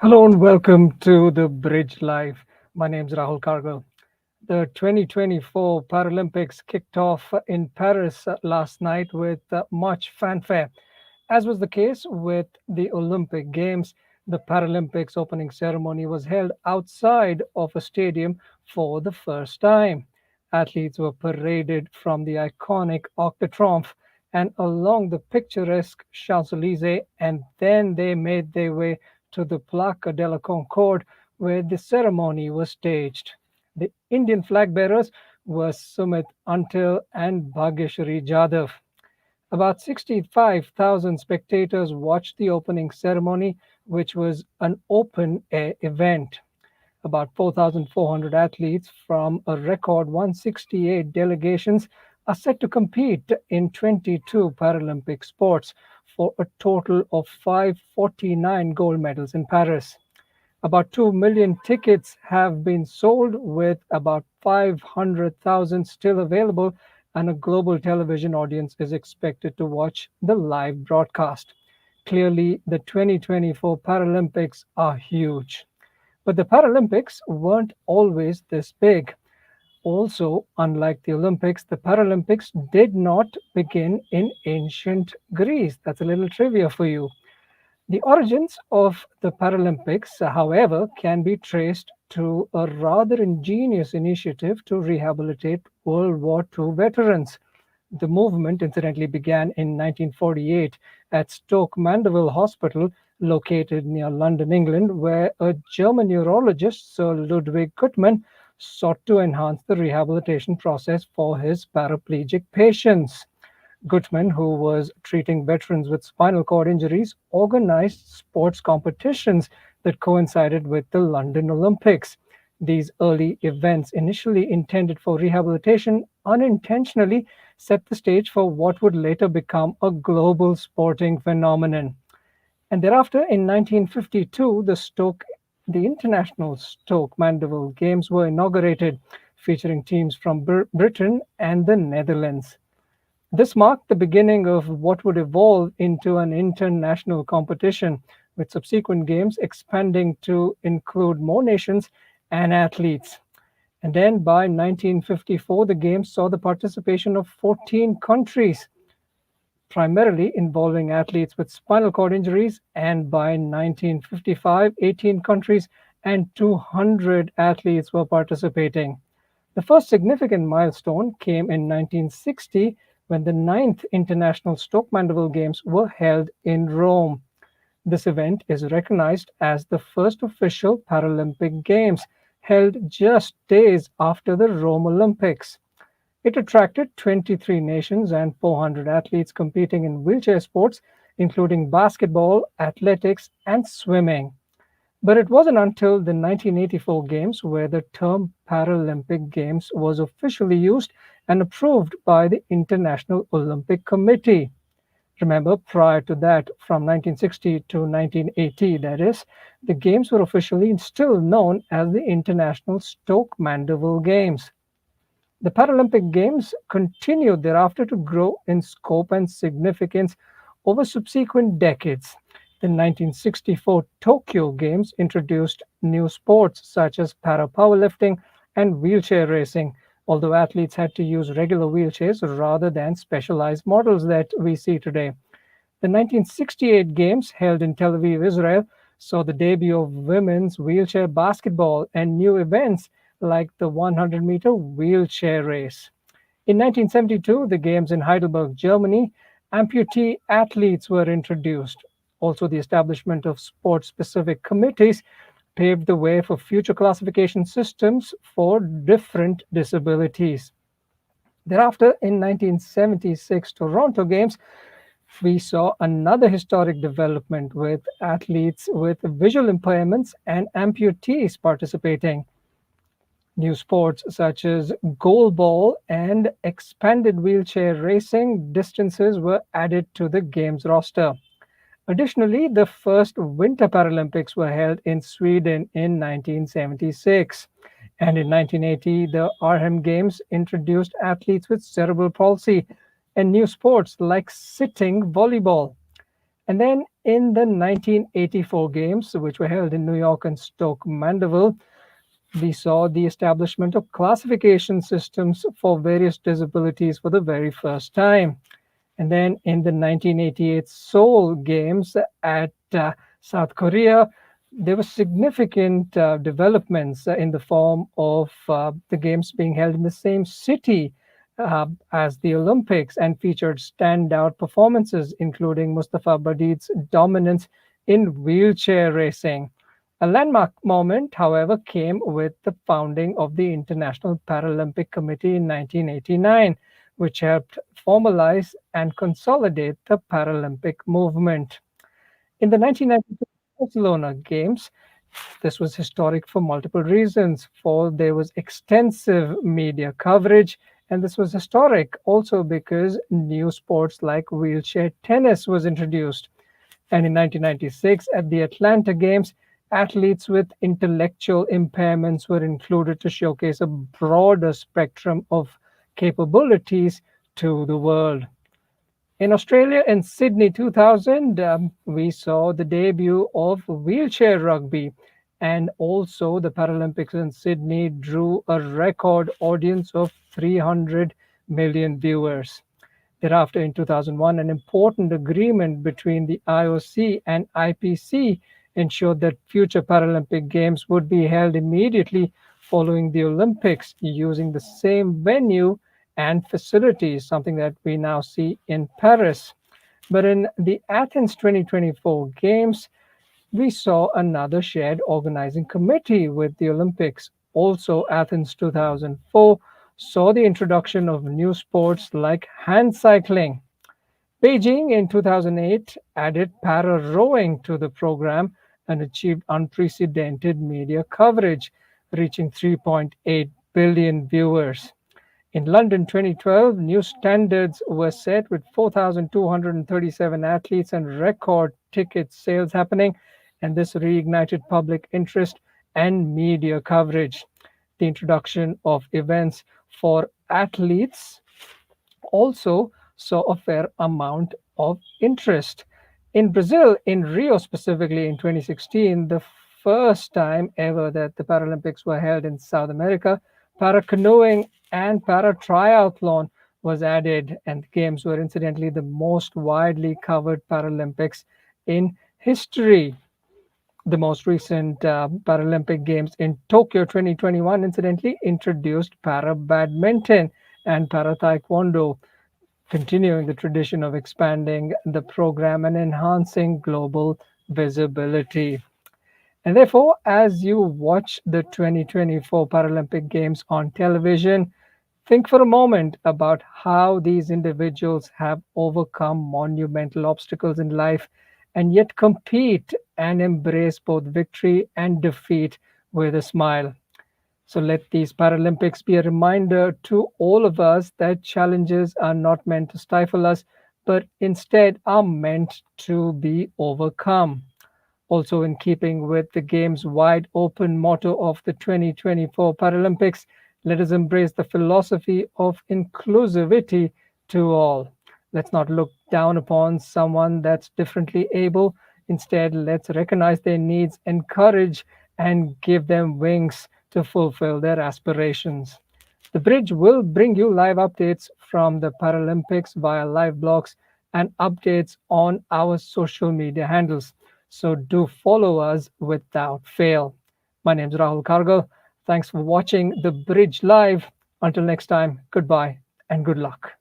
Hello and welcome to the Bridge Live. My name is Rahul Kargal. The 2024 Paralympics kicked off in Paris last night with much fanfare. As was the case with the Olympic Games, the Paralympics opening ceremony was held outside of a stadium for the first time. Athletes were paraded from the iconic Arc de Triomphe and along the picturesque Champs Elysees, and then they made their way to the Plaque de la Concorde, where the ceremony was staged. The Indian flag bearers were Sumit Until and Bhagyashri Jadhav. About 65,000 spectators watched the opening ceremony, which was an open air event. About 4,400 athletes from a record 168 delegations are set to compete in 22 Paralympic sports for a total of 549 gold medals in Paris. About 2 million tickets have been sold, with about 500,000 still available, and a global television audience is expected to watch the live broadcast. Clearly, the 2024 Paralympics are huge. But the Paralympics weren't always this big. Also, unlike the Olympics, the Paralympics did not begin in ancient Greece. That's a little trivia for you. The origins of the Paralympics, however, can be traced to a rather ingenious initiative to rehabilitate World War II veterans. The movement incidentally began in 1948 at Stoke Mandeville Hospital, located near London, England, where a German neurologist, Sir Ludwig Guttmann, sought to enhance the rehabilitation process for his paraplegic patients. Gutman, who was treating veterans with spinal cord injuries, organized sports competitions that coincided with the London Olympics. These early events, initially intended for rehabilitation, unintentionally set the stage for what would later become a global sporting phenomenon. And thereafter, in 1952, the International Stoke Mandeville Games were inaugurated, featuring teams from Britain and the Netherlands. This marked the beginning of what would evolve into an international competition, with subsequent games expanding to include more nations and athletes. And then by 1954, the Games saw the participation of 14 countries, primarily involving athletes with spinal cord injuries, and by 1955, 18 countries and 200 athletes were participating. The first significant milestone came in 1960, when the ninth International Stoke Mandeville Games were held in Rome. This event is recognized as the first official Paralympic Games, held just days after the Rome Olympics. It attracted 23 nations and 400 athletes competing in wheelchair sports, including basketball, athletics, and swimming. But it wasn't until the 1984 Games where the term Paralympic Games was officially used and approved by the International Olympic Committee. Remember, prior to that, from 1960 to 1980, that is, the Games were officially still known as the International Stoke Mandeville Games. The Paralympic Games continued thereafter to grow in scope and significance over subsequent decades. The 1964 Tokyo Games introduced new sports such as para powerlifting and wheelchair racing, although athletes had to use regular wheelchairs rather than specialized models that we see today. The 1968 Games, held in Tel Aviv, Israel, saw the debut of women's wheelchair basketball and new events like the 100-meter wheelchair race. In 1972, the Games in Heidelberg, Germany, amputee athletes were introduced. Also, the establishment of sport-specific committees paved the way for future classification systems for different disabilities. Thereafter, in 1976 Toronto Games, we saw another historic development with athletes with visual impairments and amputees participating. New sports such as goalball and expanded wheelchair racing distances were added to the Games roster. Additionally, the first Winter Paralympics were held in Sweden in 1976. And in 1980, the Arnhem Games introduced athletes with cerebral palsy and new sports like sitting volleyball. And then in the 1984 games, which were held in New York and Stoke Mandeville, we saw the establishment of classification systems for various disabilities for the very first time. And then in the 1988 Seoul Games at South Korea, there were significant developments in the form of the games being held in the same city as the Olympics and featured standout performances, including Mustafa Badid's dominance in wheelchair racing. A landmark moment, however, came with the founding of the International Paralympic Committee in 1989, which helped formalize and consolidate the Paralympic movement. In the 1992 Barcelona Games, this was historic for multiple reasons. For there was extensive media coverage, and this was historic also because new sports like wheelchair tennis was introduced. And in 1996, at the Atlanta Games, athletes with intellectual impairments were included to showcase a broader spectrum of capabilities to the world. In Australia, in Sydney 2000, we saw the debut of wheelchair rugby, and also the Paralympics in Sydney drew a record audience of 300 million viewers. Thereafter, in 2001, an important agreement between the IOC and IPC ensured that future Paralympic Games would be held immediately following the Olympics using the same venue and facilities, something that we now see in Paris. But in the Athens 2024 Games, we saw another shared organizing committee with the Olympics. Also, Athens 2004 saw the introduction of new sports like hand cycling. Beijing in 2008 added para rowing to the program and achieved unprecedented media coverage, reaching 3.8 billion viewers. In London 2012, new standards were set with 4,237 athletes and record ticket sales happening, and this reignited public interest and media coverage. The introduction of events for athletes also saw a fair amount of interest. In Brazil, in Rio specifically in 2016, the first time ever that the Paralympics were held in South America, para canoeing and para triathlon was added, and the games were incidentally the most widely covered Paralympics in history. The most recent Paralympic Games in Tokyo 2021, incidentally, introduced para badminton and para taekwondo, continuing the tradition of expanding the program and enhancing global visibility. And therefore, as you watch the 2024 Paralympic Games on television, think for a moment about how these individuals have overcome monumental obstacles in life and yet compete and embrace both victory and defeat with a smile. So let these Paralympics be a reminder to all of us that challenges are not meant to stifle us, but instead are meant to be overcome. Also, in keeping with the Game's wide open motto of the 2024 Paralympics, let us embrace the philosophy of inclusivity to all. Let's not look down upon someone that's differently able. Instead, let's recognize their needs, encourage, and give them wings to fulfill their aspirations. The Bridge will bring you live updates from the Paralympics via live blogs and updates on our social media handles. So do follow us without fail. My name is Rahul Kargal. Thanks for watching The Bridge Live. Until next time, goodbye and good luck.